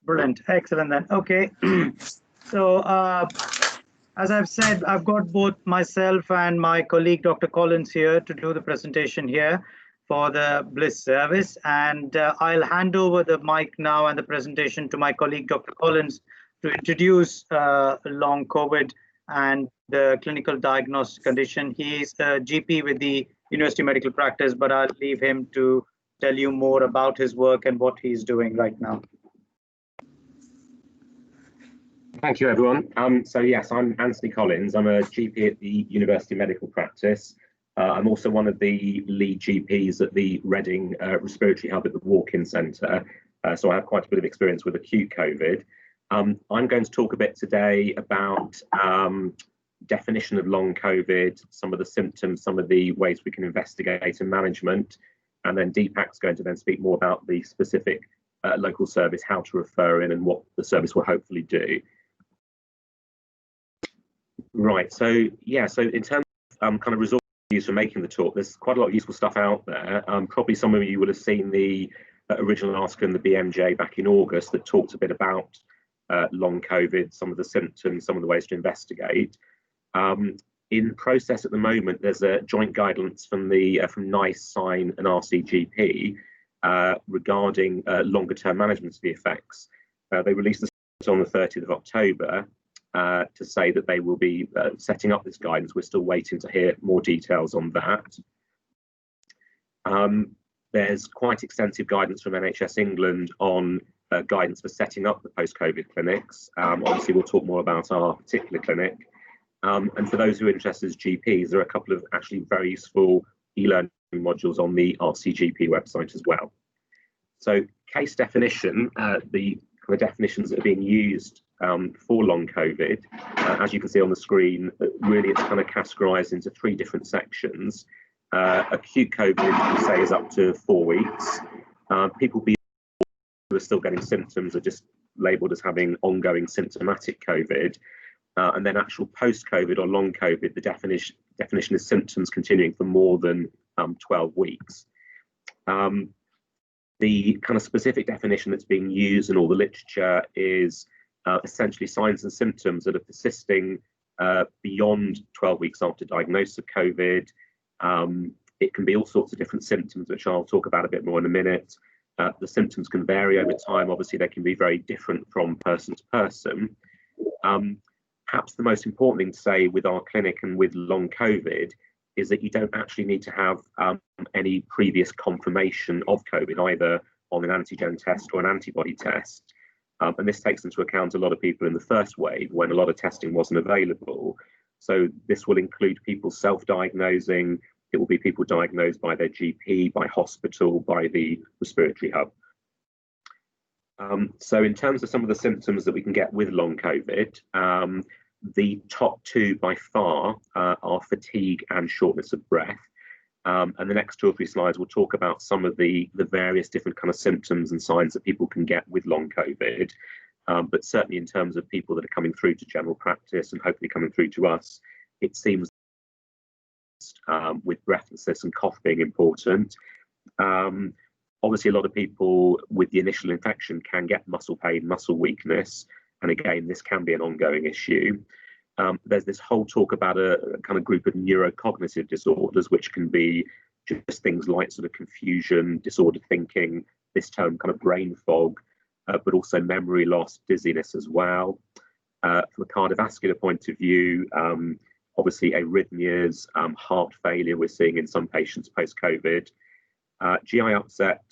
Brilliant. Excellent then. Okay. So, as I've said, I've got both myself and my colleague, Dr. Collins, here to do the presentation here for the Bliss service. And I'll hand over the mic now and the presentation to my colleague, Dr. Collins, to introduce long COVID and the clinical diagnostic condition. He's a GP with the University Medical Practice, but I'll leave him to tell you more about his work and what he's doing right now. Thank you, everyone. So yes, I'm Anthony Collins. I'm a GP at the University Medical Practice. I'm also one of the lead GPs at the Reading Respiratory Hub at the Walk-in Centre. So I have quite a bit of experience with acute COVID. I'm going to talk a bit today about definition of long COVID, some of the symptoms, some of the ways we can investigate and management. And then Deepak's going to then speak more about the specific local service, how to refer in and what the service will hopefully do. Right, so yeah, so in terms of kind of resources used for making the talk, there's quite a lot of useful stuff out there. Probably some of you will have seen the original article in the BMJ back in August that talked a bit about long COVID, some of the symptoms, some of the ways to investigate. In process at the moment, there's a joint guidance from NICE, SIGN and RCGP regarding longer term management of the effects. They released this on the 30th of October. To say that they will be setting up this guidance. We're still waiting to hear more details on that. There's quite extensive guidance from NHS England on guidance for setting up the post-COVID clinics. Obviously, we'll talk more about our particular clinic. And for those who are interested as GPs, there are a couple of actually very useful e-learning modules on the RCGP website as well. So case definition, the kind of definitions that are being used for long COVID, as you can see on the screen, really it's kind of categorized into three different sections. Acute COVID, we say, is up to 4 weeks. People who are still getting symptoms are just labelled as having ongoing symptomatic COVID. And then actual post-COVID or long COVID, the definition is symptoms continuing for more than 12 weeks. The kind of specific definition that's being used in all the literature is essentially signs and symptoms that are persisting beyond 12 weeks after diagnosis of COVID. It can be all sorts of different symptoms, which I'll talk about a bit more in a minute. The symptoms can vary over time. Obviously, they can be very different from person to person. Perhaps the most important thing to say with our clinic and with long COVID is that you don't actually need to have any previous confirmation of COVID, either on an antigen test or an antibody test. And this takes into account a lot of people in the first wave when a lot of testing wasn't available. So this will include people self-diagnosing. It will be people diagnosed by their GP, by hospital, by the respiratory hub. So in terms of some of the symptoms that we can get with long COVID, the top two by far are fatigue and shortness of breath. And the next 2 or 3 slides will talk about some of the various different kind of symptoms and signs that people can get with long COVID. But certainly in terms of people that are coming through to general practice and hopefully coming through to us, it seems with breathlessness and cough being important. Obviously, a lot of people with the initial infection can get muscle pain, muscle weakness. And again, this can be an ongoing issue. There's this whole talk about a kind of group of neurocognitive disorders, which can be just things like sort of confusion, disordered thinking, this term kind of brain fog, but also memory loss, dizziness as well. From a cardiovascular point of view, obviously arrhythmias, heart failure we're seeing in some patients post-COVID. GI upset,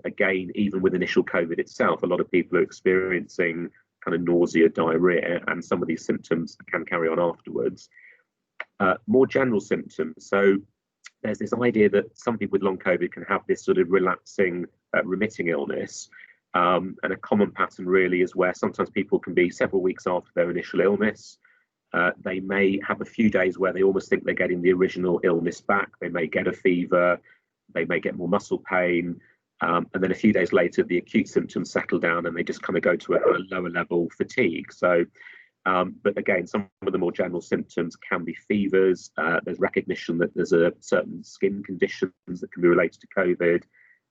again, even with initial COVID itself, a lot of people are experiencing kind of nausea, diarrhea, and some of these symptoms can carry on afterwards. More general symptoms. So there's this idea that some people with long COVID can have this sort of relapsing, remitting illness. And a common pattern really is where sometimes people can be several weeks after their initial illness. They may have a few days where they almost think they're getting the original illness back. They may get a fever, they may get more muscle pain. And then a few days later, the acute symptoms settle down and they just kind of go to a lower level fatigue. So, but again, some of the more general symptoms can be fevers. There's recognition that there's a certain skin conditions that can be related to COVID.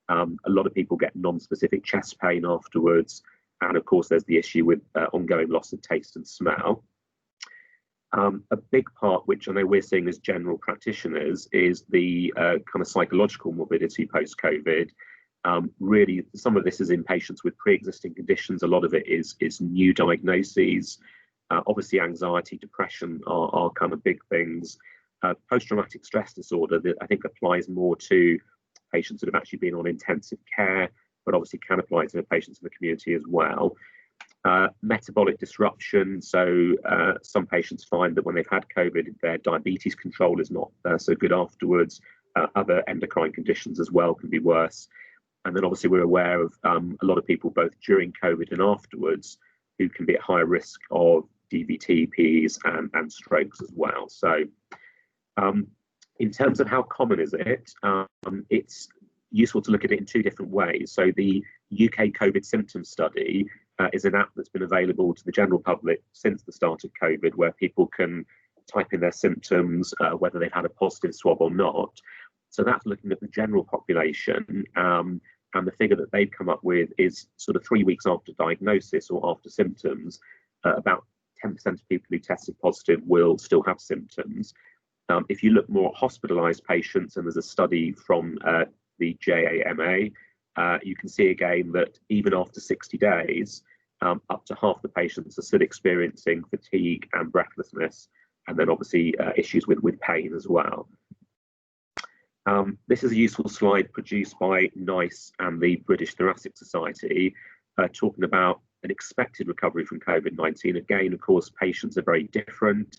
A lot of people get non-specific chest pain afterwards. And of course, there's the issue with ongoing loss of taste and smell. A big part, which I know we're seeing as general practitioners, is the kind of psychological morbidity post-COVID. Really, some of this is in patients with pre-existing conditions. A lot of it is new diagnoses. Obviously, anxiety, depression are kind of big things. Post-traumatic stress disorder, that I think applies more to patients that have actually been on intensive care, but obviously can apply to patients in the community as well. Metabolic disruption. So some patients find that when they've had COVID, their diabetes control is not so good afterwards. Other endocrine conditions as well can be worse. And then obviously we're aware of a lot of people both during COVID and afterwards who can be at higher risk of DVT, PEs and strokes as well. So in terms of how common is it, it's useful to look at it in two different ways. So the UK COVID symptom study is an app that's been available to the general public since the start of COVID, where people can type in their symptoms, whether they've had a positive swab or not. So that's looking at the general population, and the figure that they've come up with is sort of 3 weeks after diagnosis or after symptoms, about 10% of people who tested positive will still have symptoms. If you look more at hospitalised patients, and there's a study from the JAMA, you can see again that even after 60 days, up to half the patients are still experiencing fatigue and breathlessness, and then obviously issues with pain as well. This is a useful slide produced by NICE and the British Thoracic Society, talking about an expected recovery from COVID-19. Again, of course, patients are very different.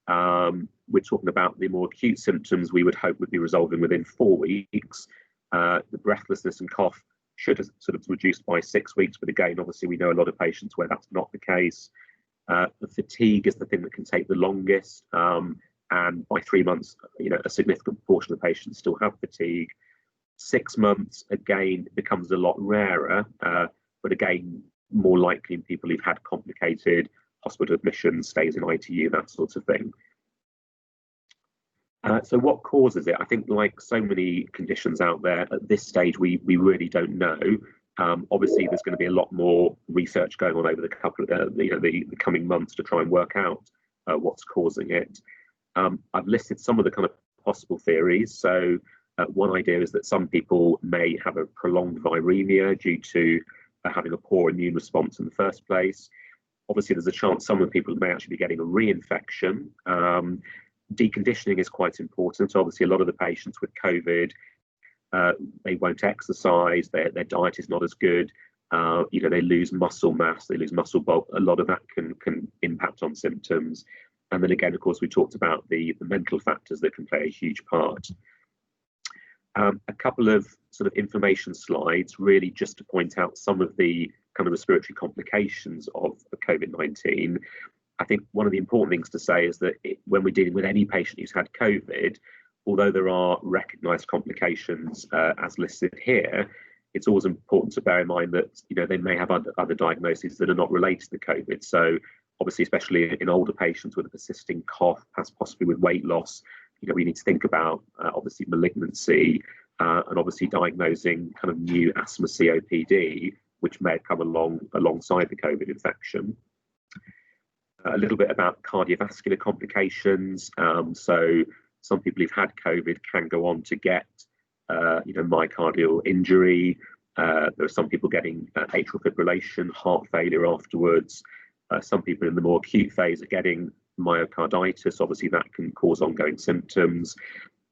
We're talking about the more acute symptoms we would hope would be resolving within 4 weeks. The breathlessness and cough should have sort of reduced by 6 weeks, but again, obviously we know a lot of patients where that's not the case. The fatigue is the thing that can take the longest, and by 3 months, a significant proportion of patients still have fatigue. 6 months, again, becomes a lot rarer, but again, more likely in people who've had complicated hospital admissions, stays in ITU, that sort of thing. So what causes it? I think, like so many conditions out there, at this stage, we really don't know. Obviously, there's going to be a lot more research going on over the the coming months to try and work out what's causing it. I've listed some of the kind of possible theories. So one idea is that some people may have a prolonged viremia due to having a poor immune response in the first place. Obviously, there's a chance some of the people may actually be getting a reinfection. Deconditioning is quite important. Obviously, a lot of the patients with COVID, they won't exercise, their diet is not as good, they lose muscle mass, they lose muscle bulk. A lot of that can impact on symptoms. And then again, of course, we talked about the mental factors that can play a huge part. A couple of sort of information slides, really just to point out some of the kind of respiratory complications of COVID-19. I think one of the important things to say is that when we're dealing with any patient who's had COVID, although there are recognised complications as listed here, it's always important to bear in mind that they may have other diagnoses that are not related to COVID. So obviously, especially in older patients with a persisting cough, possibly with weight loss, we need to think about obviously malignancy and obviously diagnosing kind of new asthma COPD, which may have come alongside the COVID infection. A little bit about cardiovascular complications. So some people who've had COVID can go on to get, myocardial injury. There are some people getting atrial fibrillation, heart failure afterwards. Some people in the more acute phase are getting myocarditis. Obviously, that can cause ongoing symptoms.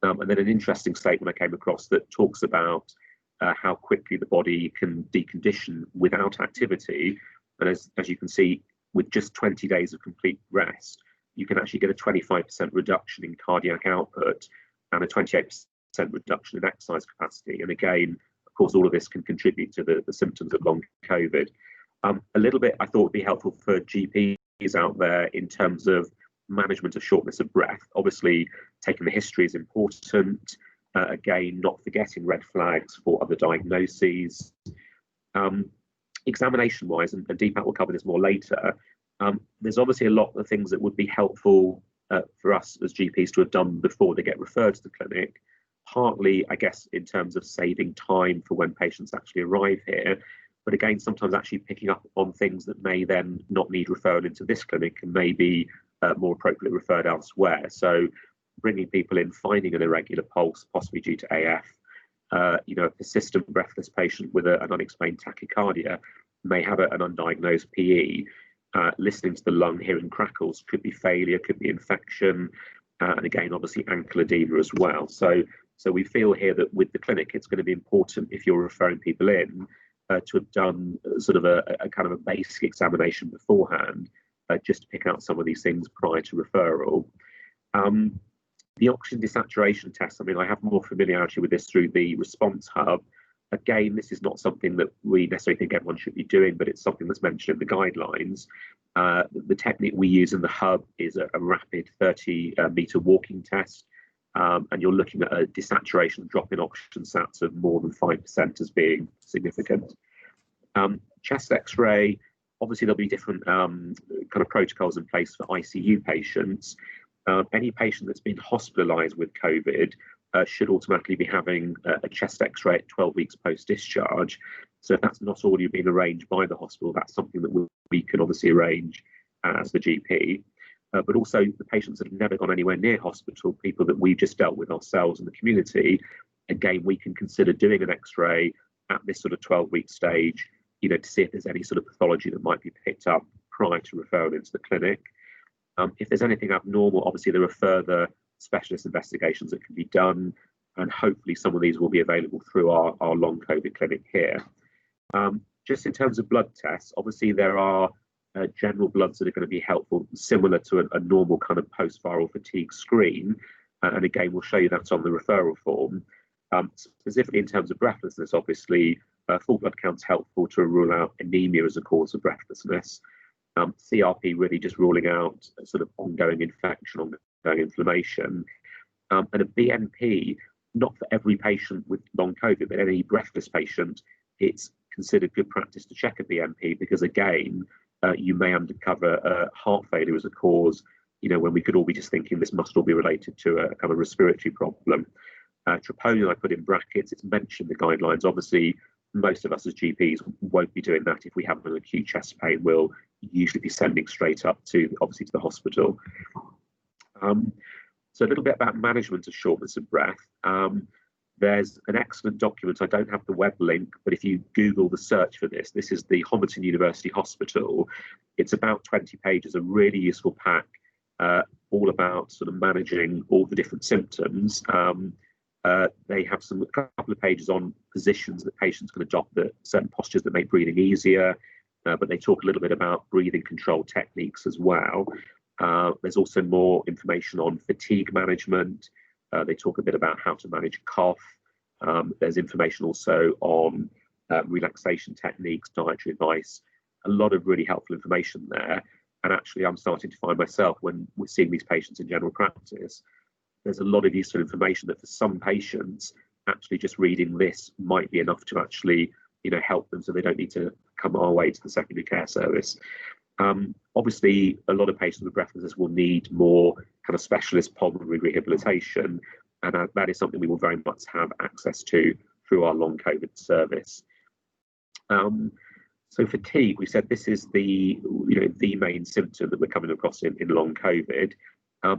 And then an interesting statement I came across that talks about how quickly the body can decondition without activity. And as you can see, with just 20 days of complete rest, you can actually get a 25% reduction in cardiac output and a 28% reduction in exercise capacity. And again, of course, all of this can contribute to the symptoms of long COVID. A little bit I thought would be helpful for GPs out there in terms of management of shortness of breath. Obviously, taking the history is important. Again, not forgetting red flags for other diagnoses. Examination-wise, and Deepak will cover this more later, there's obviously a lot of things that would be helpful for us as GPs to have done before they get referred to the clinic. Partly, I guess, in terms of saving time for when patients actually arrive here, but again, sometimes actually picking up on things that may then not need referral into this clinic and may be more appropriately referred elsewhere. So bringing people in, finding an irregular pulse, possibly due to AF, a persistent breathless patient with an unexplained tachycardia may have an undiagnosed PE. Listening to the lung, hearing crackles, could be failure, could be infection, and again, obviously ankle edema as well. So we feel here that with the clinic, it's going to be important if you're referring people in to have done sort of a kind of a basic examination beforehand, just to pick out some of these things prior to referral. The oxygen desaturation test, I mean, I have more familiarity with this through the response hub. Again, this is not something that we necessarily think everyone should be doing, but it's something that's mentioned in the guidelines. The technique we use in the hub is a rapid 30-meter walking test, and you're looking at a desaturation drop in oxygen sats of more than 5% as being significant. Chest X-ray, obviously there'll be different kind of protocols in place for ICU patients. Any patient that's been hospitalised with COVID should automatically be having a chest X-ray at 12 weeks post-discharge. So if that's not already been arranged by the hospital, that's something that we can obviously arrange as the GP. But also the patients that have never gone anywhere near hospital, people that we've just dealt with ourselves in the community, again, we can consider doing an X-ray at this sort of 12-week stage, to see if there's any sort of pathology that might be picked up prior to referral into the clinic. If there's anything abnormal, obviously there are further specialist investigations that can be done, and hopefully some of these will be available through our long COVID clinic here. Just in terms of blood tests, obviously there are general bloods that are going to be helpful, similar to a normal kind of post-viral fatigue screen, and again we'll show you that's on the referral form. Specifically in terms of breathlessness, obviously full blood count's helpful to rule out anemia as a cause of breathlessness. CRP really just ruling out a sort of ongoing infection, ongoing inflammation, and a BNP, not for every patient with long COVID, but any breathless patient, it's considered good practice to check a BNP, because again, you may uncover heart failure as a cause, when we could all be just thinking this must all be related to a kind of respiratory problem. Troponin I put in brackets, it's mentioned in the guidelines. Obviously, most of us as GPs won't be doing that. If we have an acute chest pain, we'll usually be sending straight up to, obviously, to the hospital. So a little bit about management of shortness of breath. There's an excellent document. I don't have the web link, but if you Google the search for this, this is the Homerton University Hospital. It's about 20 pages, a really useful pack, all about sort of managing all the different symptoms. They have a couple of pages on positions that patients can adopt, certain postures that make breathing easier, but they talk a little bit about breathing control techniques as well. There's also more information on fatigue management. They talk a bit about how to manage cough. There's information also on relaxation techniques, dietary advice, a lot of really helpful information there. And actually, I'm starting to find myself, when we're seeing these patients in general practice, there's a lot of useful information that for some patients, actually just reading this might be enough to actually, help them, so they don't need to come our way to the secondary care service. Obviously, a lot of patients with breathlessness will need more kind of specialist pulmonary rehabilitation, and that is something we will very much have access to through our long COVID service. So fatigue, we said this is the main symptom that we're coming across in long COVID.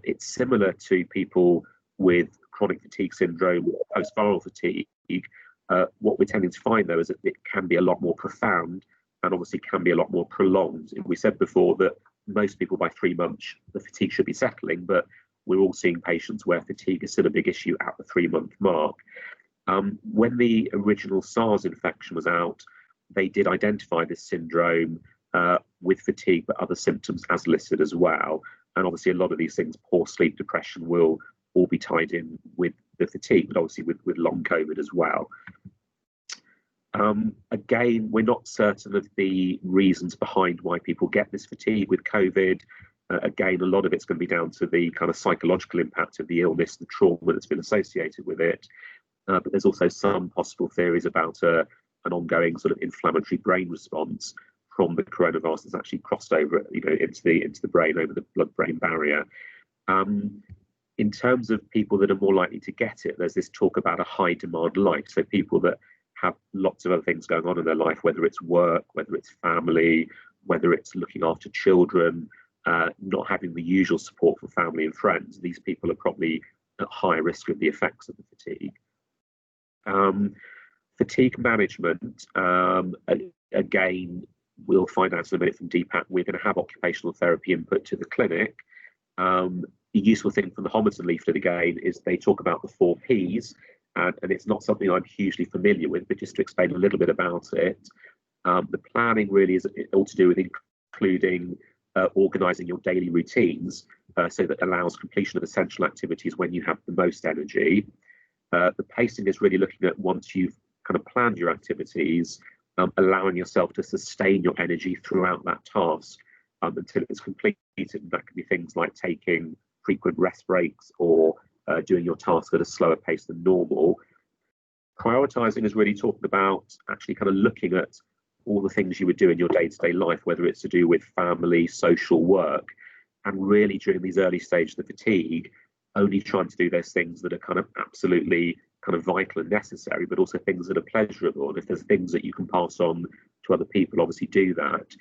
It's similar to people with chronic fatigue syndrome, post-viral fatigue. What we're tending to find, though, is that it can be a lot more profound and obviously can be a lot more prolonged. We said before that most people by 3 months, the fatigue should be settling, but we're all seeing patients where fatigue is still a big issue at the 3-month mark. When the original SARS infection was out, they did identify this syndrome with fatigue, but other symptoms as listed as well. And obviously a lot of these things, poor sleep, depression, will all be tied in with the fatigue, but obviously with long COVID as well. Again, we're not certain of the reasons behind why people get this fatigue with COVID. Again, a lot of it's going to be down to the kind of psychological impact of the illness, the trauma that's been associated with it. But there's also some possible theories about an ongoing sort of inflammatory brain response from the coronavirus that's actually crossed over, into the brain over the blood-brain barrier. In terms of people that are more likely to get it, there's this talk about a high demand light. So people that have lots of other things going on in their life, whether it's work, whether it's family, whether it's looking after children, not having the usual support from family and friends. These people are probably at higher risk of the effects of the fatigue. Fatigue management, again, we'll find out in a minute from Deepak, we're going to have occupational therapy input to the clinic. The useful thing from the Homerton leaflet again is they talk about the 4 Ps, and it's not something I'm hugely familiar with, but just to explain a little bit about it. The planning really is all to do with including organising your daily routines so that allows completion of essential activities when you have the most energy. The pacing is really looking at once you've kind of planned your activities, allowing yourself to sustain your energy throughout that task until it's completed. And that can be things like taking frequent rest breaks or doing your task at a slower pace than normal. Prioritizing is really talking about actually kind of looking at all the things you would do in your day-to-day life, whether it's to do with family, social, work, and really during these early stages of fatigue, only trying to do those things that are kind of absolutely kind of vital and necessary, but also things that are pleasurable. And if there's things that you can pass on to other people, obviously do that.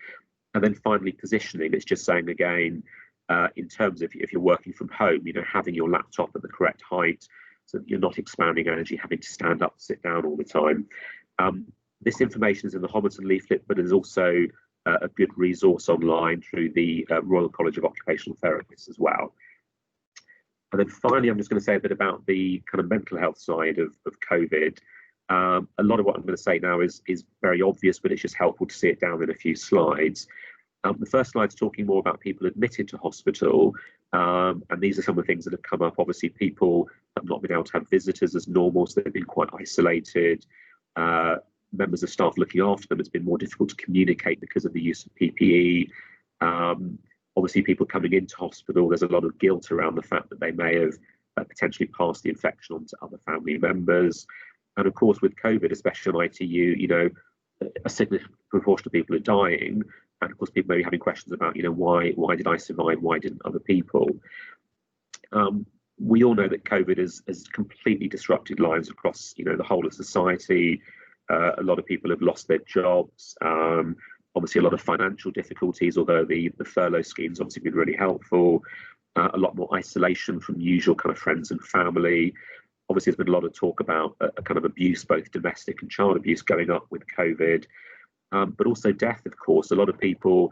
And then finally, positioning, it's just saying again, in terms of if you're working from home, you know, having your laptop at the correct height so that you're not expanding energy, having to stand up, sit down all the time. This information is in the Homerton leaflet, but there's also a good resource online through the Royal College of Occupational Therapists as well. And then finally, I'm just going to say a bit about the kind of mental health side of COVID. A lot of what I'm going to say now is very obvious, but it's just helpful to see it down in a few slides. The first slide is talking more about people admitted to hospital, and these are some of the things that have come up. Obviously, people have not been able to have visitors as normal, so they've been quite isolated. Members of staff looking after them, it's been more difficult to communicate because of the use of PPE. Obviously, people coming into hospital, there's a lot of guilt around the fact that they may have potentially passed the infection on to other family members. And of course, with COVID, especially on ITU, you know, a significant proportion of people are dying. And of course, people may be having questions about, you know, why did I survive? Why didn't other people? We all know that COVID has completely disrupted lives across, you know, the whole of society. A lot of people have lost their jobs. Obviously, a lot of financial difficulties, although the furlough scheme's obviously been really helpful. A lot more isolation from usual kind of friends and family. Obviously, there's been a lot of talk about a kind of abuse, both domestic and child abuse, going up with COVID. But also death, of course. A lot of people,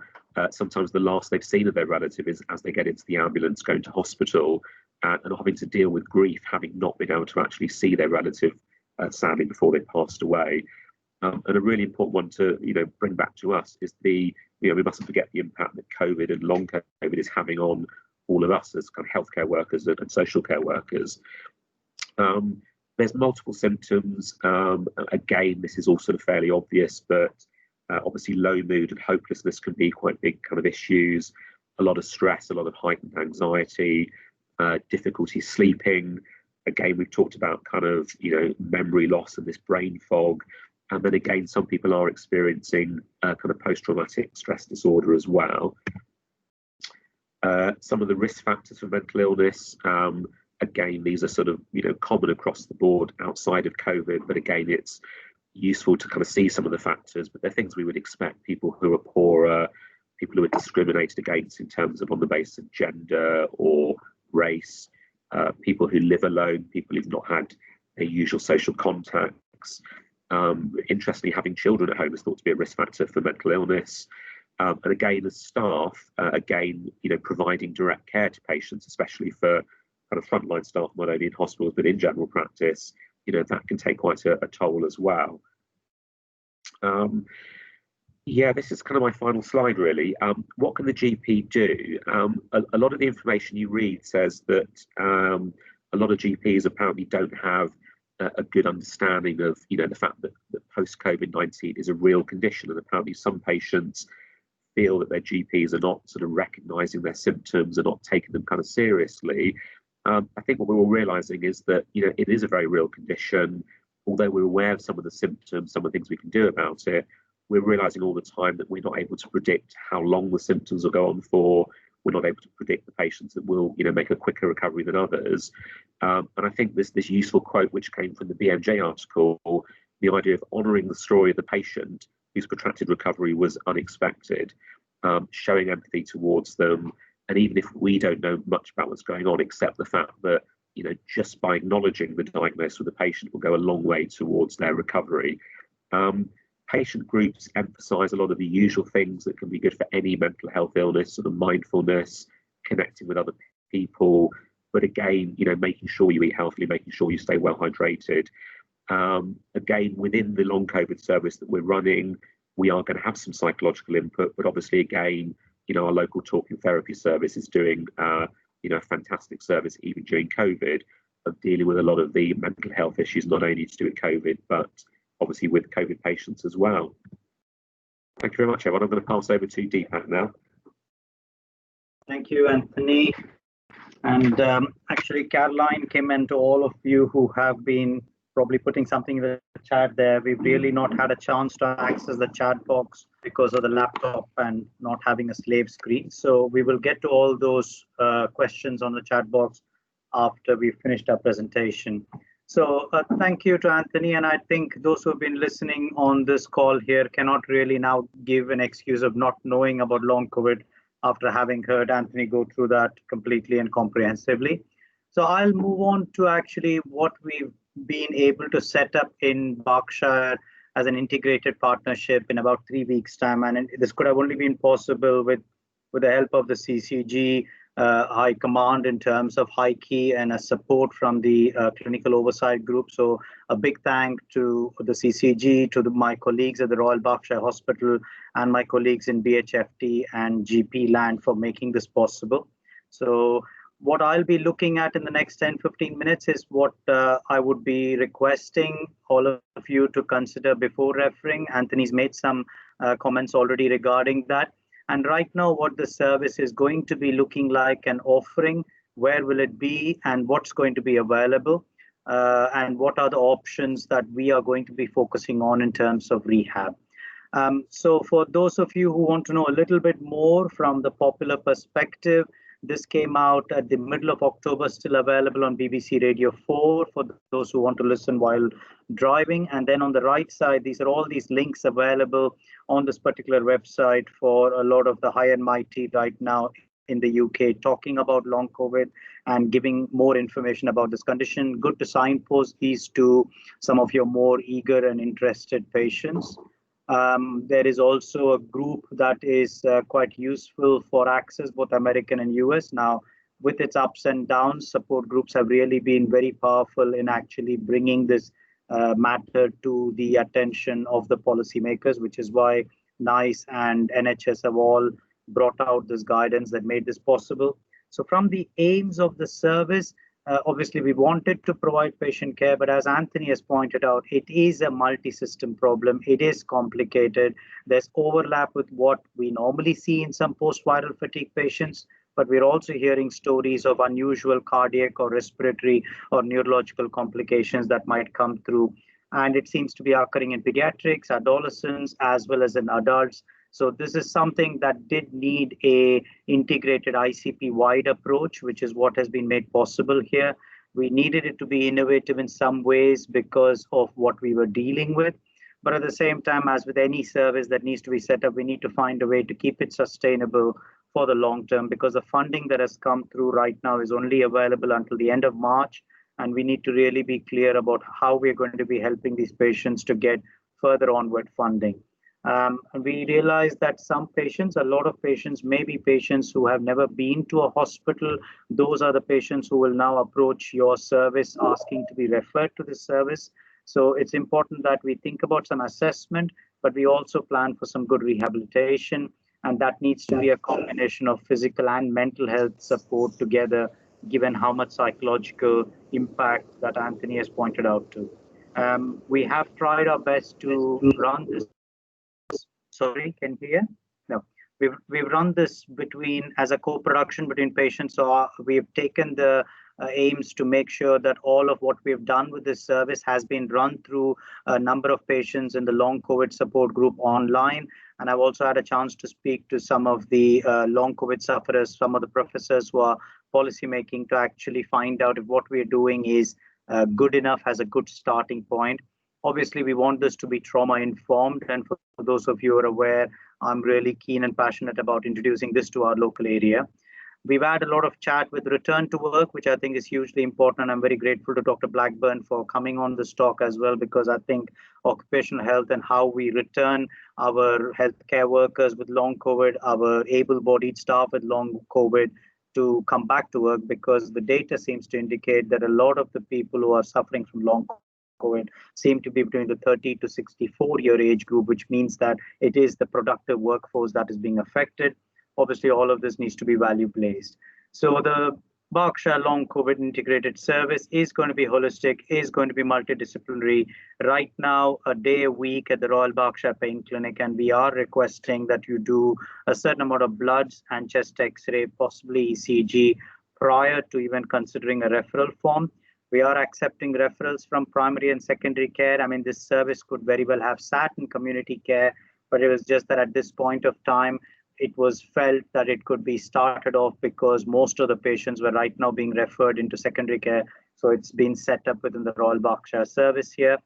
sometimes the last they've seen of their relative is as they get into the ambulance, going to hospital, and having to deal with grief, having not been able to actually see their relative, sadly, before they passed away. And a really important one to, you know, bring back to us is we mustn't forget the impact that COVID and long COVID is having on all of us as kind of healthcare workers and social care workers. There's multiple symptoms. Again, this is all sort of fairly obvious, but obviously low mood and hopelessness can be quite big kind of issues. A lot of stress, a lot of heightened anxiety, difficulty sleeping. Again, we've talked about kind of, you know, memory loss and this brain fog. And then again, some people are experiencing kind of post-traumatic stress disorder as well. Some of the risk factors for mental illness, again, these are sort of, you know, common across the board outside of COVID. But again, it's useful to kind of see some of the factors, but they're things we would expect: people who are poorer, people who are discriminated against in terms of on the basis of gender or race, people who live alone, people who've not had their usual social contacts. Interestingly, having children at home is thought to be a risk factor for mental illness. And again, as staff, again, you know, providing direct care to patients, especially for kind of frontline staff, not only in hospitals but in general practice, you know, that can take quite a toll as well. Yeah, this is kind of my final slide, really. What can the GP do? A lot of the information you read says that a lot of GPs apparently don't have a good understanding of, you know, the fact that post-COVID-19 is a real condition, and apparently some patients feel that their GPs are not sort of recognising their symptoms and not taking them kind of seriously. I think what we're all realising is that, you know, it is a very real condition. Although we're aware of some of the symptoms, some of the things we can do about it, we're realising all the time that we're not able to predict how long the symptoms will go on for. We're not able to predict the patients that will, you know, make a quicker recovery than others. And I think this useful quote, which came from the BMJ article, the idea of honouring the story of the patient whose protracted recovery was unexpected, showing empathy towards them. And even if we don't know much about what's going on, except the fact that, you know, just by acknowledging the diagnosis of the patient will go a long way towards their recovery. Patient groups emphasise a lot of the usual things that can be good for any mental health illness, sort of mindfulness, connecting with other people, but again, you know, making sure you eat healthily, making sure you stay well hydrated. Again, within the long COVID service that we're running, we are going to have some psychological input, but obviously, again, you know, our local talking therapy service is doing, you know, a fantastic service even during COVID of dealing with a lot of the mental health issues, not only to do with COVID, but obviously with COVID patients as well. Thank you very much, everyone. I'm going to pass over to Deepak now. Thank you, Anthony. And actually, Caroline came into all of you who have been probably putting something in the chat there. We've really not had a chance to access the chat box because of the laptop and not having a slave screen. So we will get to all those questions on the chat box after we've finished our presentation. So thank you to Anthony. And I think those who have been listening on this call here cannot really now give an excuse of not knowing about long COVID after having heard Anthony go through that completely and comprehensively. So I'll move on to actually what we've been able to set up in Berkshire as an integrated partnership in about 3 weeks' time. And this could have only been possible with the help of the CCG High Command in terms of high key and a support from the clinical oversight group. So a big thank to the CCG, to my colleagues at the Royal Berkshire Hospital and my colleagues in BHFT and GP Land for making this possible. So what I'll be looking at in the next 10-15 minutes is what I would be requesting all of you to consider before referring. Anthony's made some comments already regarding that. And right now, what the service is going to be looking like and offering, where will it be and what's going to be available, and what are the options that we are going to be focusing on in terms of rehab. So for those of you who want to know a little bit more from the popular perspective, this came out at the middle of October, still available on BBC Radio 4 for those who want to listen while driving. And then on the right side, these are all these links available on this particular website for a lot of the high and mighty right now in the UK talking about long COVID and giving more information about this condition. Good to signpost these to some of your more eager and interested patients. There is also a group that is quite useful for access, both American and US. Now, with its ups and downs, support groups have really been very powerful in actually bringing this matter to the attention of the policymakers, which is why NICE and NHS have all brought out this guidance that made this possible. So from the aims of the service, obviously, we wanted to provide patient care, but as Anthony has pointed out, it is a multi-system problem. It is complicated. There's overlap with what we normally see in some post-viral fatigue patients, but we're also hearing stories of unusual cardiac or respiratory or neurological complications that might come through. And it seems to be occurring in pediatrics, adolescents, as well as in adults. So this is something that did need a integrated ICP-wide approach, which is what has been made possible here. We needed it to be innovative in some ways because of what we were dealing with. But at the same time, as with any service that needs to be set up, we need to find a way to keep it sustainable for the long term, because the funding that has come through right now is only available until the end of March. And we need to really be clear about how we're going to be helping these patients to get further onward funding. And we realize that some patients, a lot of patients, may be patients who have never been to a hospital. Those are the patients who will now approach your service asking to be referred to this service. So it's important that we think about some assessment, but we also plan for some good rehabilitation. And that needs to be a combination of physical and mental health support together, given how much psychological impact that Anthony has pointed out to. We have tried our best to run this. Sorry, can you hear? No, we've run this as a co-production between patients. So we've taken the aims to make sure that all of what we've done with this service has been run through a number of patients in the long COVID support group online. And I've also had a chance to speak to some of the long COVID sufferers, some of the professors who are policymaking, to actually find out if what we're doing is good enough, has a good starting point. Obviously, we want this to be trauma informed. And for those of you who are aware, I'm really keen and passionate about introducing this to our local area. We've had a lot of chat with return to work, which I think is hugely important. I'm very grateful to Dr. Blackburn for coming on this talk as well, because I think occupational health and how we return our healthcare workers with long COVID, our able-bodied staff with long COVID to come back to work, because the data seems to indicate that a lot of the people who are suffering from long COVID seem to be between the 30 to 64-year age group, which means that it is the productive workforce that is being affected. Obviously, all of this needs to be value-based. So the Berkshire Long COVID integrated service is going to be holistic, is going to be multidisciplinary. Right now, a day a week at the Royal Berkshire Pain Clinic, and we are requesting that you do a certain amount of bloods and chest X-ray, possibly ECG, prior to even considering a referral form. We are accepting referrals from primary and secondary care. I mean, this service could very well have sat in community care, but it was just that at this point of time, it was felt that it could be started off because most of the patients were right now being referred into secondary care. So it's been set up within the Royal Berkshire service here.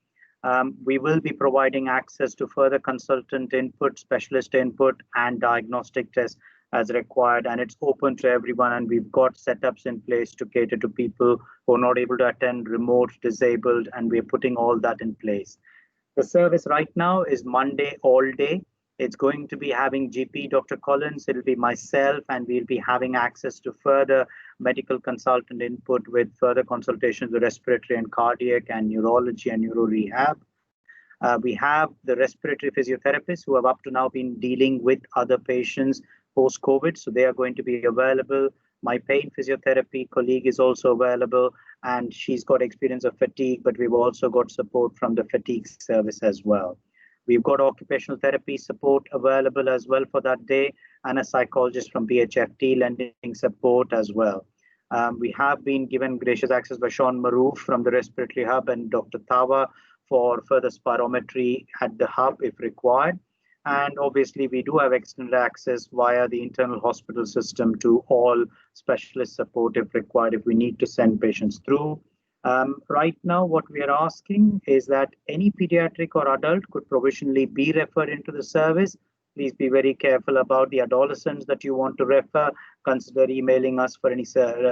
We will be providing access to further consultant input, specialist input, and diagnostic tests as required. And it's open to everyone. And we've got setups in place to cater to people who are not able to attend, remote, disabled, and we're putting all that in place. The service right now is Monday all day. It's going to be having GP Dr. Collins, it'll be myself, and we'll be having access to further medical consultant input with further consultations with respiratory and cardiac and neurology and neuro rehab. We have the respiratory physiotherapists who have up to now been dealing with other patients post-COVID, so they are going to be available. My pain physiotherapy colleague is also available, and she's got experience of fatigue, but we've also got support from the fatigue service as well. We've got occupational therapy support available as well for that day, and a psychologist from BHFT lending support as well. We have been given gracious access by Sean Maroof from the Respiratory Hub and Dr. Tawa for further spirometry at the hub if required. And obviously, we do have extended access via the internal hospital system to all specialist support if required, if we need to send patients through. Right now, what we are asking is that any pediatric or adult could provisionally be referred into the service. Please be very careful about the adolescents that you want to refer. Consider emailing us for any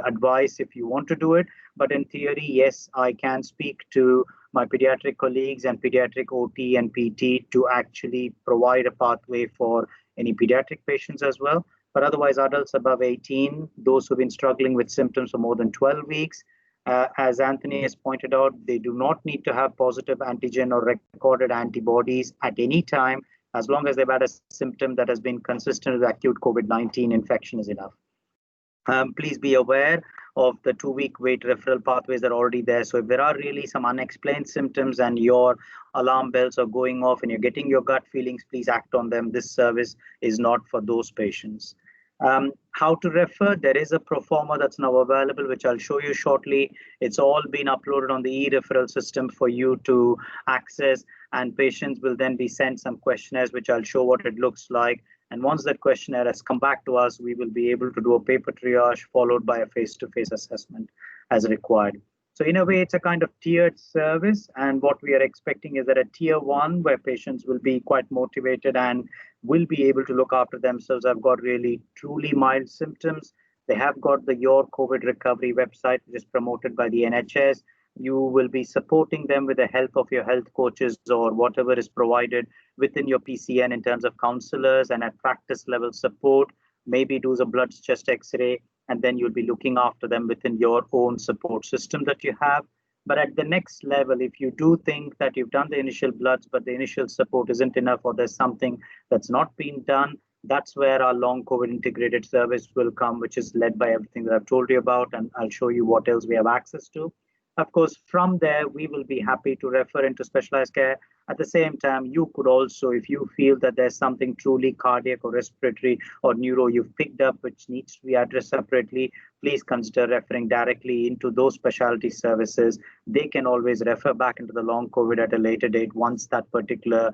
advice if you want to do it. But in theory, yes, I can speak to my pediatric colleagues and pediatric OT and PT to actually provide a pathway for any pediatric patients as well. But otherwise, adults above 18, those who've been struggling with symptoms for more than 12 weeks, as Anthony has pointed out, they do not need to have positive antigen or recorded antibodies at any time, as long as they've had a symptom that has been consistent with acute COVID-19 infection is enough. Please be aware of the 2-week wait referral pathways that are already there. So if there are really some unexplained symptoms and your alarm bells are going off and you're getting your gut feelings, please act on them. This service is not for those patients. How to refer, there is a pro forma that's now available, which I'll show you shortly. It's all been uploaded on the e-referral system for you to access, and patients will then be sent some questionnaires, which I'll show what it looks like. And once that questionnaire has come back to us, we will be able to do a paper triage followed by a face-to-face assessment as required. So in a way, it's a kind of tiered service. And what we are expecting is that a tier 1, where patients will be quite motivated and will be able to look after themselves, have got really truly mild symptoms. They have got the Your COVID Recovery website, which is promoted by the NHS. You will be supporting them with the help of your health coaches or whatever is provided within your PCN in terms of counselors and at practice level support. Maybe do a blood chest X-ray, and then you'll be looking after them within your own support system that you have. But at the next level, if you do think that you've done the initial bloods, but the initial support isn't enough, or there's something that's not been done, that's where our long COVID integrated service will come, which is led by everything that I've told you about, and I'll show you what else we have access to. Of course, from there, we will be happy to refer into specialized care. At the same time, you could also, if you feel that there's something truly cardiac or respiratory or neuro you've picked up which needs to be addressed separately, please consider referring directly into those specialty services. They can always refer back into the long COVID at a later date once that particular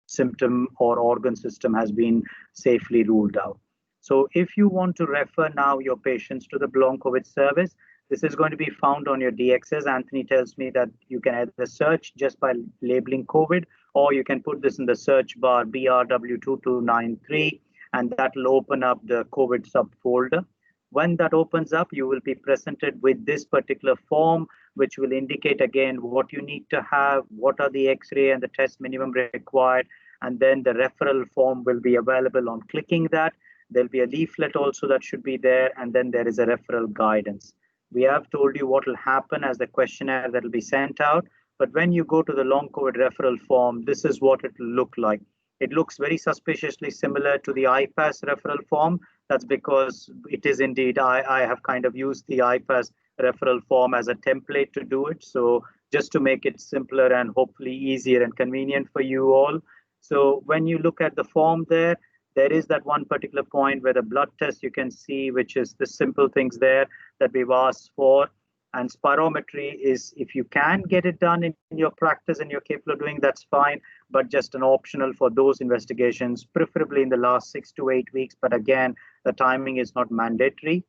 symptom or organ system has been safely ruled out. So if you want to refer now your patients to the long COVID service, This is going to be found on your DXs. Anthony tells me that you can either search just by labeling COVID, or you can put this in the search bar BRW2293, and that will open up the COVID subfolder. When that opens up, you will be presented with this particular form, which will indicate again what you need to have, what are the X-ray and the test minimum required, and then the referral form will be available on clicking that. There'll be a leaflet also that should be there, and then there is a referral guidance. We have told you what will happen as the questionnaire that will be sent out, but when you go to the long COVID referral form, this is what it will look like. It looks very suspiciously similar to the IPAS referral form. That's because it is indeed, I have kind of used the IPAS referral form as a template to do it. So just to make it simpler and hopefully easier and convenient for you all. So when you look at the form there is that one particular point where the blood test you can see, which is the simple things there that we've asked for. And spirometry is, if you can get it done in your practice and you're capable of doing, that's fine, but just an optional for those investigations, preferably in the last 6 to 8 weeks. But again, the timing is not mandatory.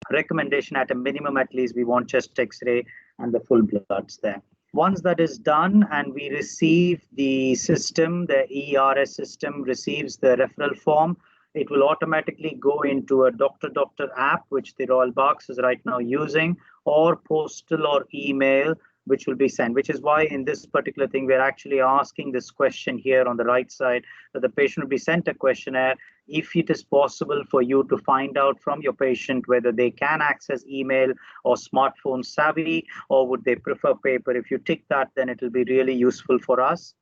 Recommendation at a minimum, at least we want chest X-ray and the full bloods there. Once that is done and we receive the system, the ERS system receives the referral form, it will automatically go into a doctor-doctor app, which the Royal Berks is right now using, or postal or email, which will be sent, which is why in this particular thing, we're actually asking this question here on the right side, that the patient will be sent a questionnaire. If it is possible for you to find out from your patient whether they can access email or smartphone savvy, or would they prefer paper, if you tick that, then it will be really useful for us.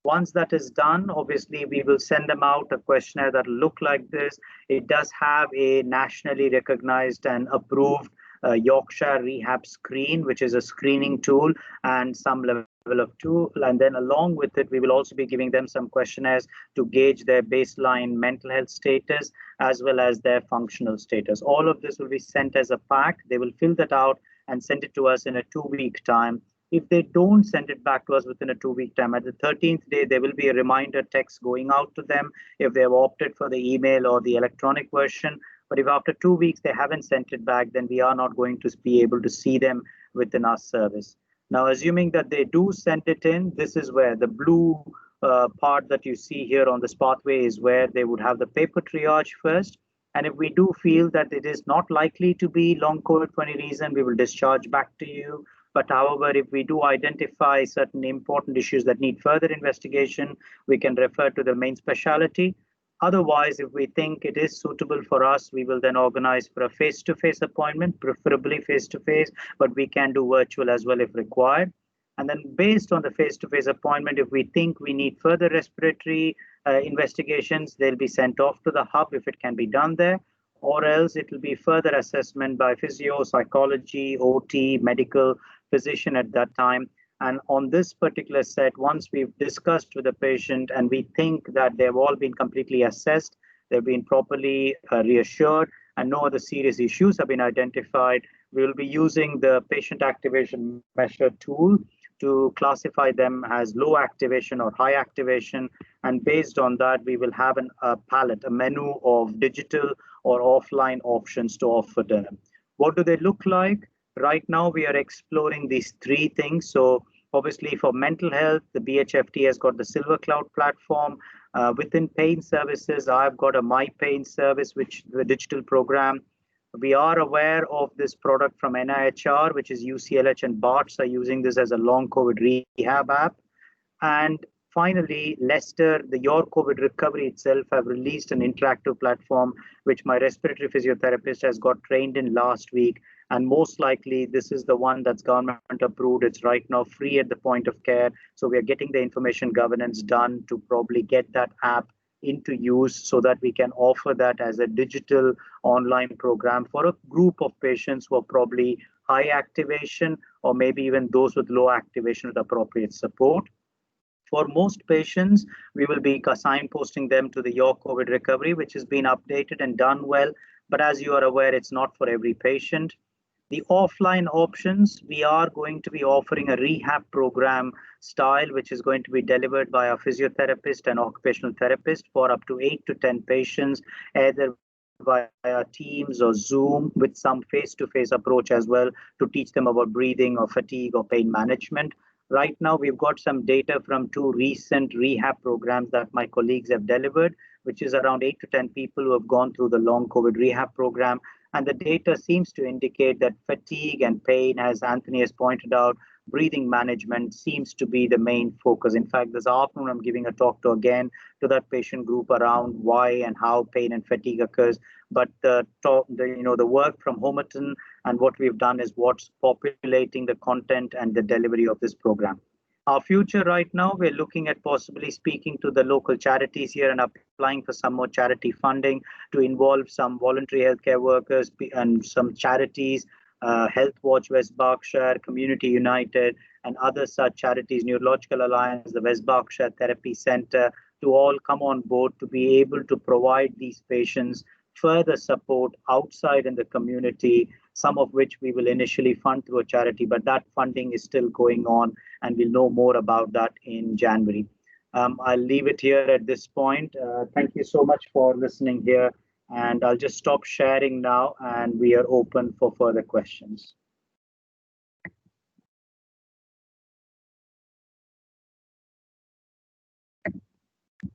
Once that is done, obviously, we will send them out a questionnaire that will look like this. It does have a nationally recognized and approved Yorkshire Rehab Screen, which is a screening tool and some level of tool. And then along with it, we will also be giving them some questionnaires to gauge their baseline mental health status as well as their functional status. All of this will be sent as a pack. They will fill that out and send it to us in a 2-week time. If they don't send it back to us within a 2-week time, at the 13th day, there will be a reminder text going out to them if they have opted for the email or the electronic version. But if after 2 weeks they haven't sent it back, then we are not going to be able to see them within our service. Now, assuming that they do send it in, this is where the blue part that you see here on this pathway is where they would have the paper triage first. And if we do feel that it is not likely to be long COVID for any reason, we will discharge back to you. But however, if we do identify certain important issues that need further investigation, we can refer to the main specialty. Otherwise, if we think it is suitable for us, we will then organize for a face-to-face appointment, preferably face-to-face, but we can do virtual as well if required. And then based on the face-to-face appointment, if we think we need further respiratory investigations, they'll be sent off to the hub if it can be done there, or else it will be further assessment by physio, psychology, OT, medical physician at that time. And on this particular set, once we've discussed with the patient and we think that they've all been completely assessed, they've been properly reassured, and no other serious issues have been identified, we will be using the patient activation measure tool to classify them as low activation or high activation. And based on that, we will have a palette, a menu of digital or offline options to offer them. What do they look like? Right now, we are exploring these 3 things. So obviously for mental health, the BHFT has got the Silver Cloud platform. Within pain services, I've got a My Pain service, which the digital program. We are aware of this product from NIHR, which is UCLH and BARTS are using this as a long COVID rehab app. And finally, Leicester, the Your COVID Recovery itself, have released an interactive platform, which my respiratory physiotherapist has got trained in last week. And most likely, this is the one that's government approved. It's right now free at the point of care. So we are getting the information governance done to probably get that app into use so that we can offer that as a digital online program for a group of patients who are probably high activation or maybe even those with low activation with appropriate support. For most patients, we will be signposting them to the Your COVID Recovery, which has been updated and done well. But as you are aware, it's not for every patient. The offline options, we are going to be offering a rehab program style, which is going to be delivered by a physiotherapist and occupational therapist for up to 8 to 10 patients, either via Teams or Zoom with some face-to-face approach as well to teach them about breathing or fatigue or pain management. Right now, we've got some data from two recent rehab programs that my colleagues have delivered, which is around 8 to 10 people who have gone through the long COVID rehab program. And the data seems to indicate that fatigue and pain, as Anthony has pointed out, breathing management seems to be the main focus. In fact, this afternoon, I'm giving a talk to that patient group around why and how pain and fatigue occurs. But the work from Homerton and what we've done is what's populating the content and the delivery of this program. Our future right now, we're looking at possibly speaking to the local charities here and applying for some more charity funding to involve some voluntary healthcare workers and some charities, Health Watch West Berkshire, Community United, and other such charities, Neurological Alliance, the West Berkshire Therapy Center, to all come on board to be able to provide these patients further support outside in the community, some of which we will initially fund through a charity, but that funding is still going on, and we'll know more about that in January. I'll leave it here at this point. Thank you so much for listening here, and I'll just stop sharing now, and we are open for further questions.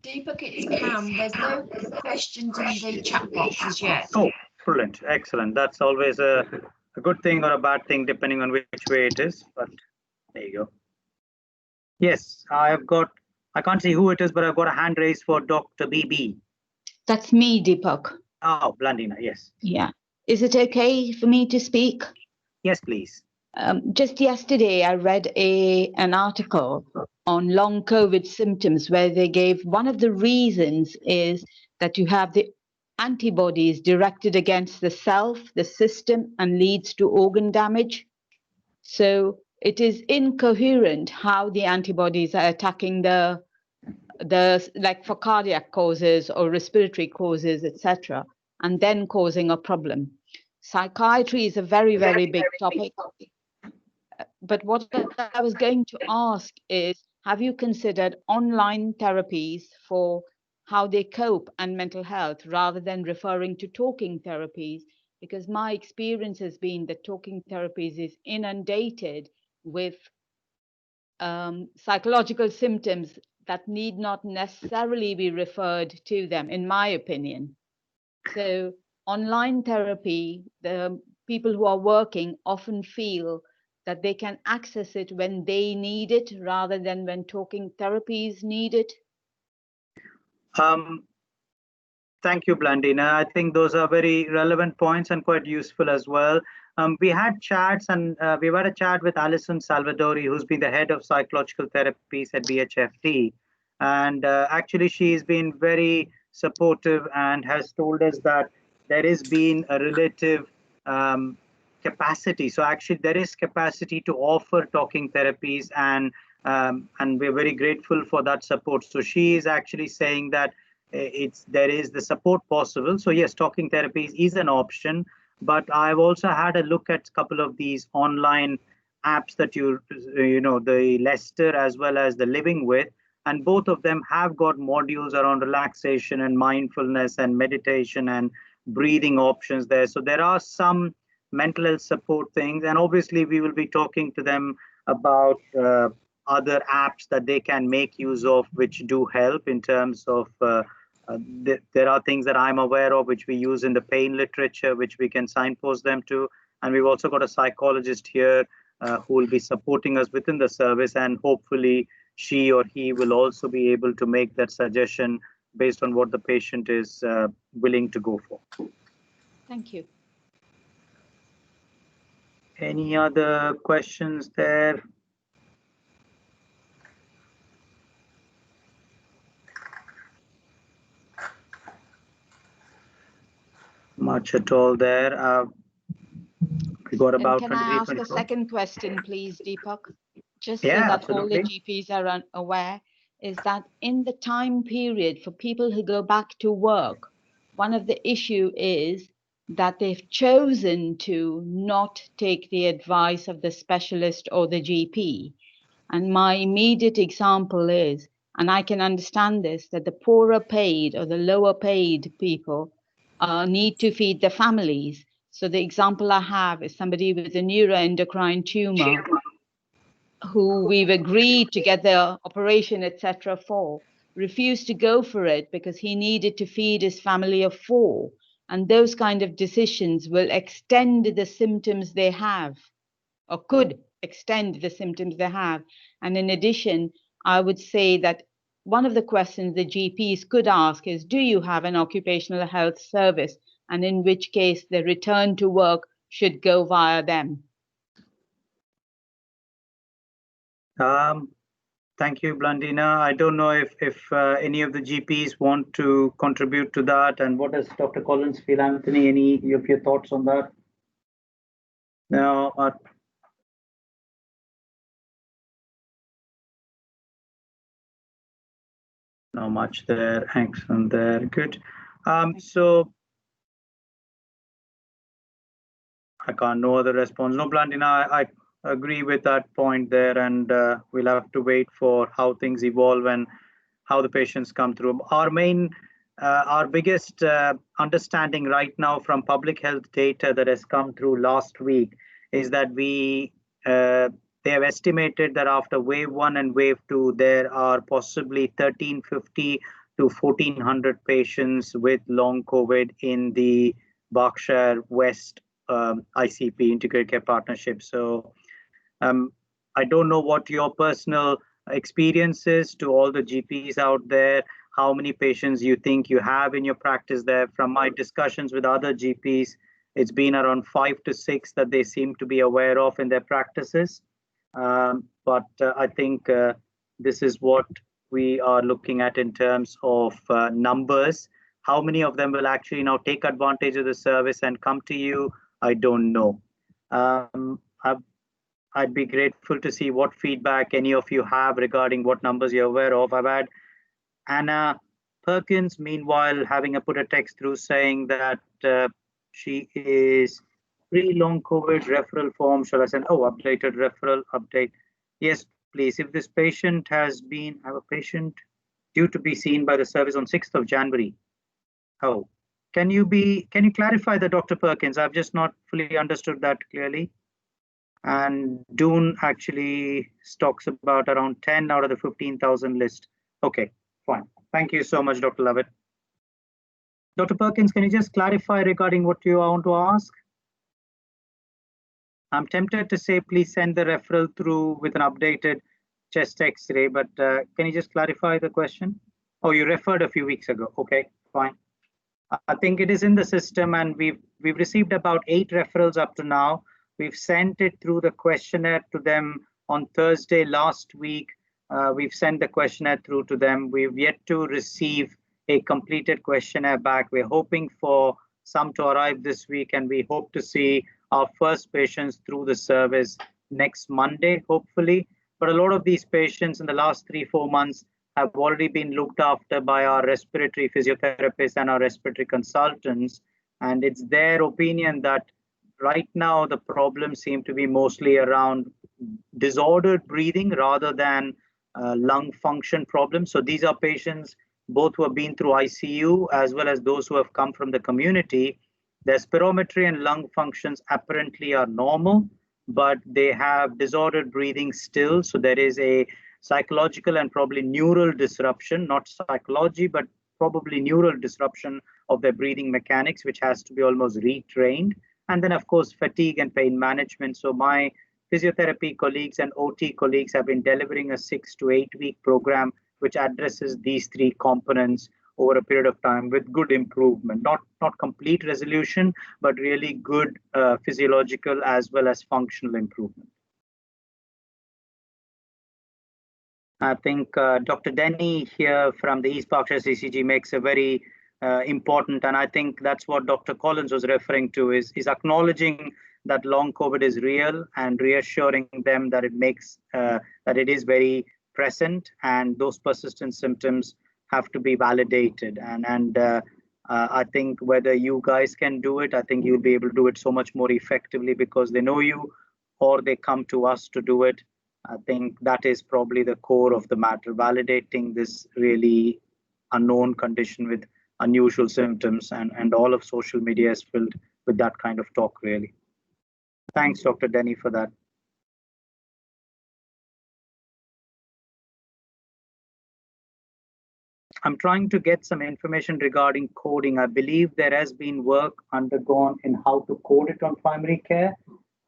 Deepak, it's Cam. There's no questions in the chat box as yet. Oh, brilliant. Excellent. That's always a good thing or a bad thing, depending on which way it is. But there you go. Yes, I can't see who it is, but I've got a hand raised for Dr. BB. That's me, Deepak. Oh, Blandina, yes. Yeah. Is it okay for me to speak? Yes, please. Just yesterday, I read an article on long COVID symptoms where they gave one of the reasons is that you have the antibodies directed against the self, the system, and leads to organ damage. So it is incoherent how the antibodies are attacking the like for cardiac causes or respiratory causes, etc., and then causing a problem. Psychiatry is a very, very big topic. But what I was going to ask is, have you considered online therapies for how they cope and mental health rather than referring to talking therapies? Because my experience has been that talking therapies is inundated with psychological symptoms that need not necessarily be referred to them, in my opinion. So online therapy, the people who are working often feel that they can access it when they need it rather than when talking therapy is needed? Thank you, Blandina. I think those are very relevant points and quite useful as well. We had chats and we've had a chat with Alison Salvadori, who's been the head of psychological therapies at BHFT. And actually, she's been very supportive and has told us that there has been a relative capacity. So actually, there is capacity to offer talking therapies, and we're very grateful for that support. So she is actually saying that there is the support possible. So yes, talking therapies is an option, but I've also had a look at a couple of these online apps that the Leicester as well as the Living With, and both of them have got modules around relaxation and mindfulness and meditation and breathing options there. So there are some mental health support things, and obviously we will be talking to them about other apps that they can make use of, which do help in terms of there are things that I'm aware of which we use in the pain literature, which we can signpost them to. And we've also got a psychologist here who will be supporting us within the service, and hopefully she or he will also be able to make that suggestion based on what the patient is willing to go for. Thank you. Any other questions there? Much at all there. We got about can I ask a second question, please, Deepak? Just so that absolutely. All the GPs are aware, is that in the time period for people who go back to work, one of the issue is that they've chosen to not take the advice of the specialist or the GP. And my immediate example is, and I can understand this, that the poorer paid or the lower paid people need to feed their families. So the example I have is somebody with a neuroendocrine tumor who we've agreed to get the operation, etc., for, refused to go for it because he needed to feed his family of 4. And those kind of decisions will extend the symptoms they have, or could extend the symptoms they have. And in addition, I would say that one of the questions the GPs could ask is, do you have an occupational health service? And in which case the return to work should go via them. Thank you, Blandina. I don't know if any of the GPs want to contribute to that. And what does Dr. Collins feel, Anthony? Any of your thoughts on that? No. Not much there. Excellent there. Good. So I can't know the response. No, Blandina, I agree with that point there, and we'll have to wait for how things evolve and how the patients come through. Our biggest understanding right now from public health data that has come through last week is that they have estimated that after wave 1 and wave 2, there are possibly 1350 to 1400 patients with long COVID in the Berkshire West ICP, Integrated Care Partnership. So I don't know what your personal experience is to all the GPs out there, how many patients you think you have in your practice there. From my discussions with other GPs, it's been around 5 to 6 that they seem to be aware of in their practices. But I think this is what we are looking at in terms of numbers. How many of them will actually now take advantage of the service and come to you? I don't know. I'd be grateful to see what feedback any of you have regarding what numbers you're aware of. I've had Anna Perkins, meanwhile, having put a text through saying that she is pre-long COVID referral form. Shall I send? Oh, updated referral update. Yes, please. If this patient has been, I have a patient due to be seen by the service on 6th of January. Oh, can you clarify that, Dr. Perkins? I've just not fully understood that clearly. And Dune actually stocks about around 10 out of the 15,000 list. Okay, fine. Thank you so much, Dr. Lovett. Dr. Perkins, can you just clarify regarding what you want to ask? I'm tempted to say, please send the referral through with an updated chest X-ray, but can you just clarify the question? Oh, you referred a few weeks ago. Okay, fine. I think it is in the system, and we've received about 8 referrals up to now. We've sent it through the questionnaire to them on Thursday last week. We've sent the questionnaire through to them. We've yet to receive a completed questionnaire back. We're hoping for some to arrive this week, and we hope to see our first patients through the service next Monday, hopefully. But a lot of these patients in the last 3-4 months have already been looked after by our respiratory physiotherapists and our respiratory consultants. And it's their opinion that right now the problems seem to be mostly around disordered breathing rather than lung function problems. So these are patients both who have been through ICU as well as those who have come from the community. Their spirometry and lung functions apparently are normal, but they have disordered breathing still. So there is a psychological and probably neural disruption, not psychology, but probably neural disruption of their breathing mechanics, which has to be almost retrained. And then, of course, fatigue and pain management. So my physiotherapy colleagues and OT colleagues have been delivering a 6 to 8 week program, which addresses these 3 components over a period of time with good improvement, not complete resolution, but really good physiological as well as functional improvement. I think Dr. Denny here from the East Berkshire CCG makes a very important, and I think that's what Dr. Collins was referring to, is acknowledging that long COVID is real and reassuring them that it is very present, and those persistent symptoms have to be validated. And I think whether you guys can do it, I think you'll be able to do it so much more effectively because they know you or they come to us to do it. I think that is probably the core of the matter, validating this really unknown condition with unusual symptoms, and all of social media is filled with that kind of talk, really. Thanks, Dr. Denny, for that. I'm trying to get some information regarding coding. I believe there has been work undergone in how to code it on primary care.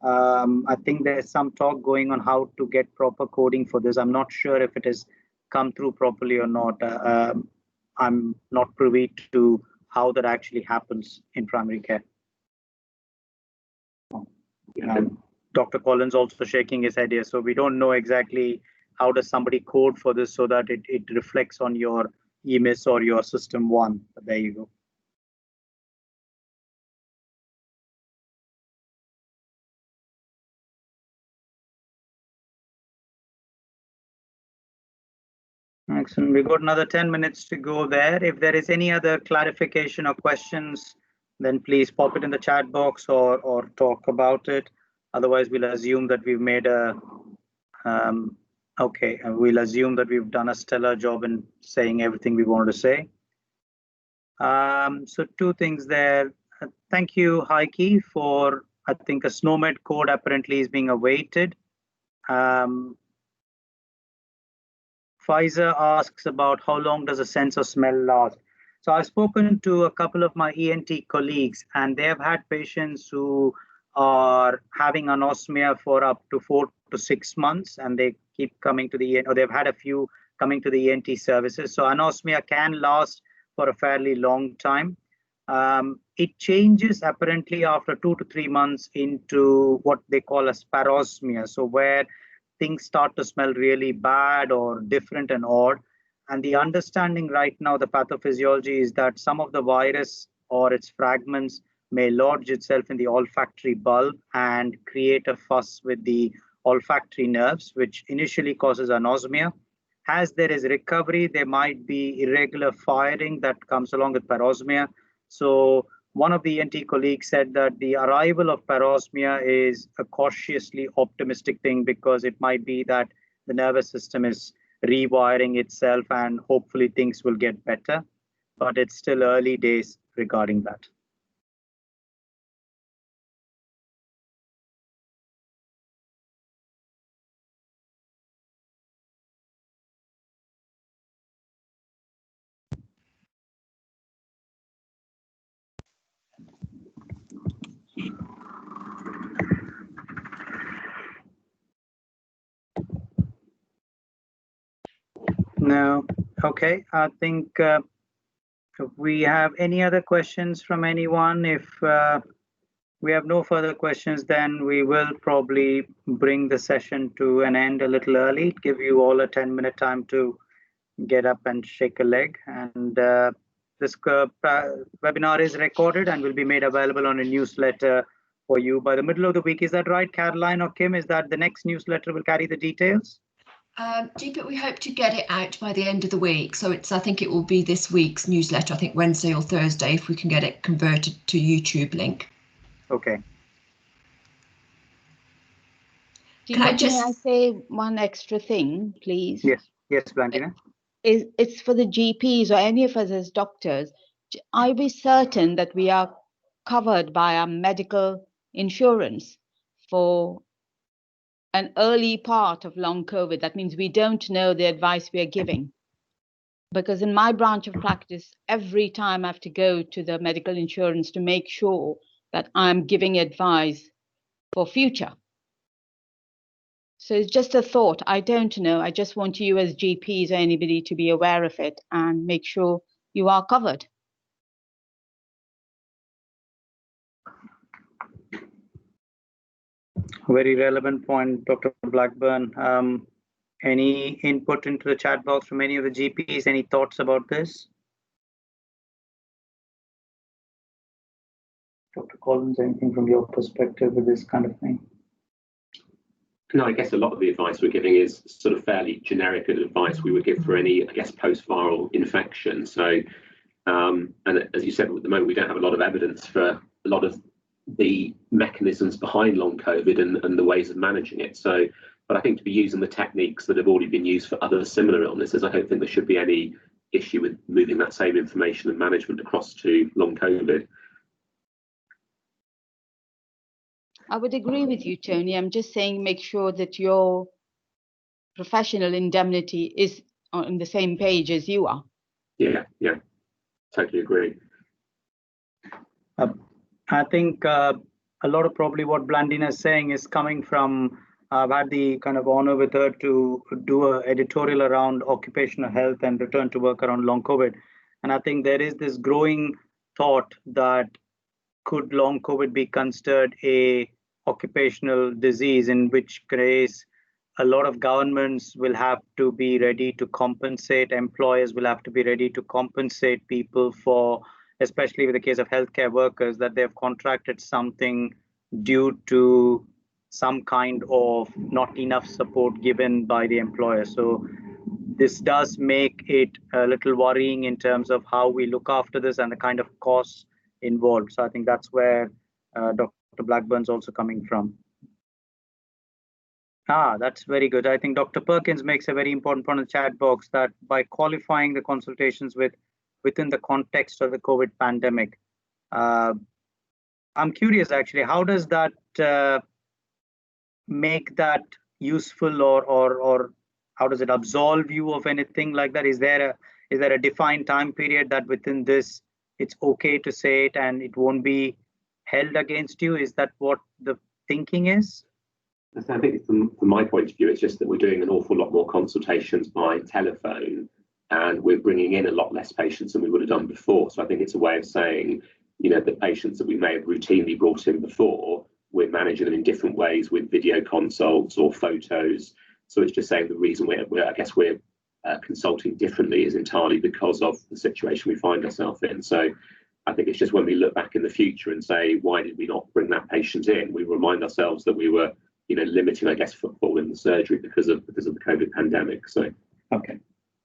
I think there's some talk going on how to get proper coding for this. I'm not sure if it has come through properly or not. I'm not privy to how that actually happens in primary care. Dr. Collins also shaking his head here. So we don't know exactly how does somebody code for this so that it reflects on your EMIS or your system one. But there you go. Excellent. We've got another 10 minutes to go there. If there is any other clarification or questions, then please pop it in the chat box or talk about it. Otherwise, we'll assume that we've made a okay, and we'll assume that we've done a stellar job in saying everything we wanted to say. So two things there. Thank you, Heike, for, I think, a SNOMED code apparently is being awaited. Pfizer asks about how long does a sense of smell last? So I've spoken to a couple of my ENT colleagues, and they have had patients who are having anosmia for up to 4 to 6 months, and they keep coming to the ENT, or they've had a few coming to the ENT services. So anosmia can last for a fairly long time. It changes apparently after 2 to 3 months into what they call a parosmia. So where things start to smell really bad or different and odd. And the understanding right now, the pathophysiology, is that some of the virus or its fragments may lodge itself in the olfactory bulb and create a fuss with the olfactory nerves, which initially causes anosmia. As there is recovery, there might be irregular firing that comes along with parosmia. So one of the ENT colleagues said that the arrival of parosmia is a cautiously optimistic thing, because it might be that the nervous system is rewiring itself and hopefully things will get better. But it's still early days regarding that. No. Okay. I think if we have any other questions from anyone, if we have no further questions, then we will probably bring the session to an end a little early, give you all a 10-minute time to get up and shake a leg. And this webinar is recorded and will be made available on a newsletter for you by the middle of the week. Is that right, Caroline or Kim? Is that the next newsletter will carry the details? Deepak, we hope to get it out by the end of the week. So I think it will be this week's newsletter, I think Wednesday or Thursday, if we can get it converted to YouTube link. Okay. Can I just... May I say one extra thing, please? Yes, Blantina. It's for the GPs or any of us as doctors. Are we certain that we are covered by our medical insurance for an early part of long COVID? That means we don't know the advice we are giving. Because in my branch of practice, every time I have to go to the medical insurance to make sure that I'm giving advice for future. So it's just a thought. I don't know. I just want you as GPs or anybody to be aware of it and make sure you are covered. Very relevant point, Dr. Blackburn. Any input into the chat box from any of the GPs? Any thoughts about this? Dr. Collins, anything from your perspective with this kind of thing? No, I guess a lot of the advice we're giving is sort of fairly generic advice we would give for any, I guess, post-viral infection. So, and as you said, at the moment, we don't have a lot of evidence for a lot of the mechanisms behind long COVID and the ways of managing it. So, but I think to be using the techniques that have already been used for other similar illnesses, I don't think there should be any issue with moving that same information and management across to long COVID. I would agree with you, Tony. I'm just saying make sure that your professional indemnity is on the same page as you are. Yeah, totally agree. I think a lot of probably what Blandina is saying is coming from, I've had the kind of honor with her to do an editorial around occupational health and return to work around long COVID. And I think there is this growing thought that could long COVID be considered a occupational disease, in which case a lot of governments will have to be ready to compensate, employers will have to be ready to compensate people for, especially with the case of healthcare workers, that they've contracted something due to some kind of not enough support given by the employer. So this does make it a little worrying in terms of how we look after this and the kind of costs involved. So I think that's where Dr. Blackburn's also coming from. That's very good. I think Dr. Perkins makes a very important point in the chat box that by qualifying the consultations within the context of the COVID pandemic, I'm curious actually, how does that make that useful, or how does it absolve you of anything like that? Is there a defined time period that within this it's okay to say it and it won't be held against you? Is that what the thinking is? I think from my point of view, it's just that we're doing an awful lot more consultations by telephone, and we're bringing in a lot less patients than we would have done before. So I think it's a way of saying, the patients that we may have routinely brought in before, we're managing them in different ways with video consults or photos. So it's just saying the reason we're consulting differently is entirely because of the situation we find ourselves in. So I think it's just when we look back in the future and say, why did we not bring that patient in? We remind ourselves that we were, limiting, I guess, footfall in the surgery because of the COVID pandemic. So, okay.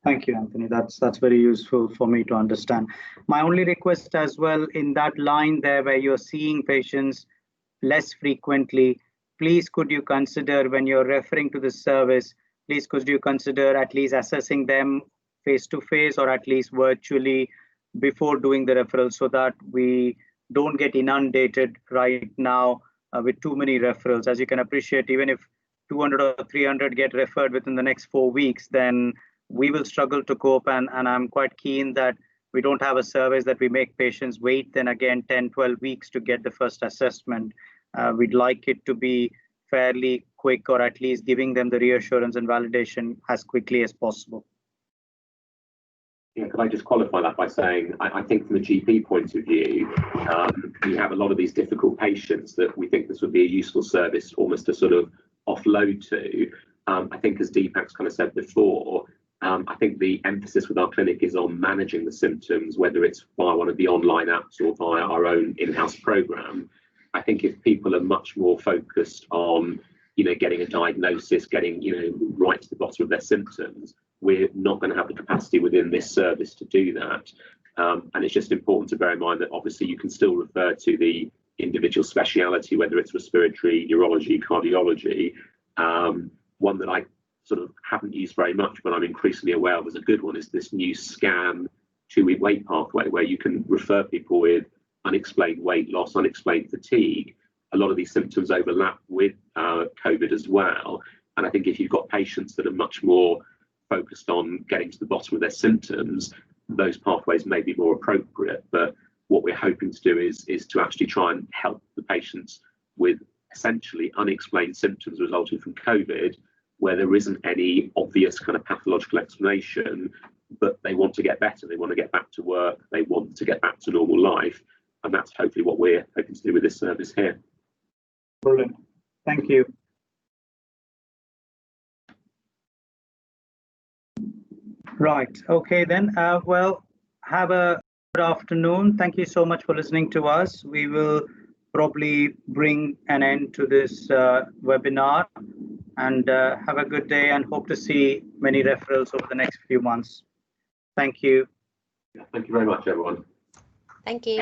Thank you, Anthony. That's very useful for me to understand. My only request as well in that line there where you're seeing patients less frequently, please could you consider when you're referring to the service, please could you consider at least assessing them face-to-face or at least virtually before doing the referral, so that we don't get inundated right now with too many referrals. As you can appreciate, even if 200 or 300 get referred within the next 4 weeks, then we will struggle to cope. And I'm quite keen that we don't have a service that we make patients wait then again 10, 12 weeks to get the first assessment. We'd like it to be fairly quick, or at least giving them the reassurance and validation as quickly as possible. Yeah, could I just qualify that by saying, I think from a GP point of view, we have a lot of these difficult patients that we think this would be a useful service almost to sort of offload to. I think as Deepak's kind of said before, I think the emphasis with our clinic is on managing the symptoms, whether it's via one of the online apps or via our own in-house program. I think if people are much more focused on, getting a diagnosis, getting, right to the bottom of their symptoms, we're not going to have the capacity within this service to do that. And it's just important to bear in mind that obviously you can still refer to the individual speciality, whether it's respiratory, neurology, cardiology. One that I sort of haven't used very much, but I'm increasingly aware of as a good one, is this new SCAN 2-week weight pathway, where you can refer people with unexplained weight loss, unexplained fatigue. A lot of these symptoms overlap with COVID as well. And I think if you've got patients that are much more focused on getting to the bottom of their symptoms, those pathways may be more appropriate. But what we're hoping to do is to actually try and help the patients with essentially unexplained symptoms resulting from COVID, where there isn't any obvious kind of pathological explanation, but they want to get better, they want to get back to work, they want to get back to normal life. And that's hopefully what we're hoping to do with this service here. Brilliant. Thank you. Right. Okay, then. Well, have a good afternoon. Thank you so much for listening to us. We will probably bring an end to this webinar, and have a good day, and hope to see many referrals over the next few months. Thank you. Thank you very much, everyone. Thank you.